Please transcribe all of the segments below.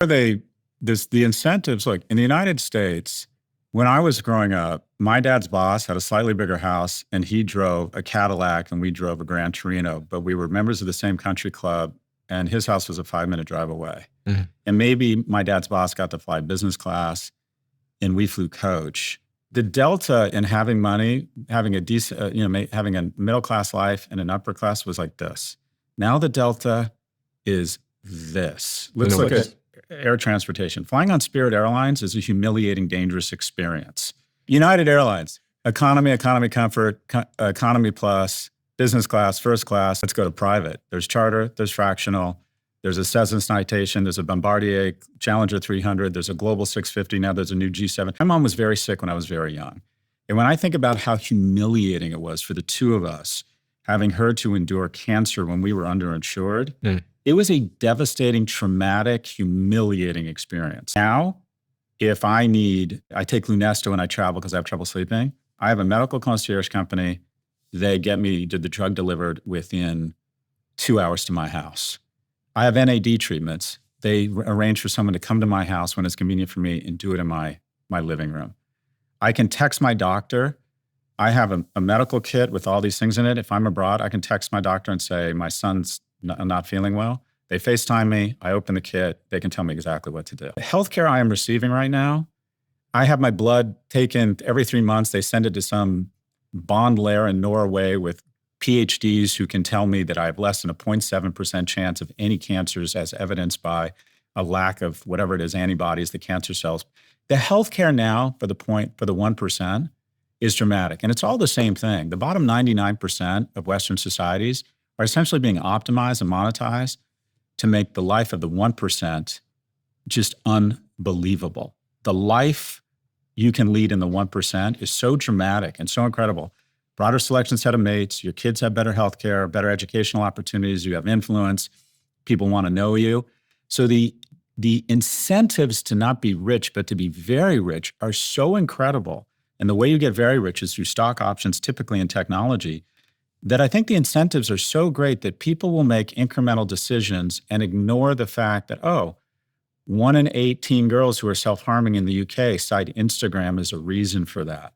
The incentives, like in the United States, when I was growing up, my dad's boss had a slightly bigger house and he drove a Cadillac and we drove a Gran Torino, but we were members of the same country club and his house was a 5-minute drive away. Mhm. And maybe my dad's boss got to fly business class and we flew coach. The delta in having money, having a decent, having a middle class life and an upper class was like this. Now the delta is this. Let's look at air transportation. Flying on Spirit Airlines is a humiliating, dangerous experience. United Airlines, economy, economy comfort, economy plus, business class, first class. Let's go to private. There's charter, there's fractional, there's a Cessna Citation, there's a Bombardier Challenger 300, there's a Global 650, now there's a new G7. My mom was very sick when I was very young. And when I think about how humiliating it was for the two of us, having her to endure cancer when we were underinsured, it was a devastating, traumatic, humiliating experience. Now, if I take Lunesta when I travel because I have trouble sleeping. I have a medical concierge company. They get me the drug delivered within 2 hours to my house. I have NAD treatments. They arrange for someone to come to my house when it's convenient for me and do it in my living room. I can text my doctor. I have a medical kit with all these things in it. If I'm abroad, I can text my doctor and say, my son's not feeling well. They FaceTime me. I open the kit. They can tell me exactly what to do. The healthcare I am receiving right now, I have my blood taken every 3 months. They send it to some bond layer in Norway with PhDs who can tell me that I have less than a 0.7% chance of any cancers as evidenced by a lack of whatever it is, antibodies, the cancer cells. The healthcare now for the 1% is dramatic. And it's all the same thing. The bottom 99% of Western societies are essentially being optimized and monetized to make the life of the 1% just unbelievable. The life you can lead in the 1% is so dramatic and so incredible. Broader selection set of mates, your kids have better healthcare, better educational opportunities, you have influence, people want to know you. So the incentives to not be rich, but to be very rich are so incredible. And the way you get very rich is through stock options, typically in technology, that I think the incentives are so great that people will make incremental decisions and ignore the fact that, 1 in 8 teen girls who are self-harming in the UK cite Instagram as a reason for that.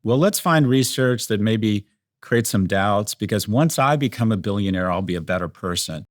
Well, let's find research that maybe creates some doubts, because once I become a billionaire, I'll be a better person.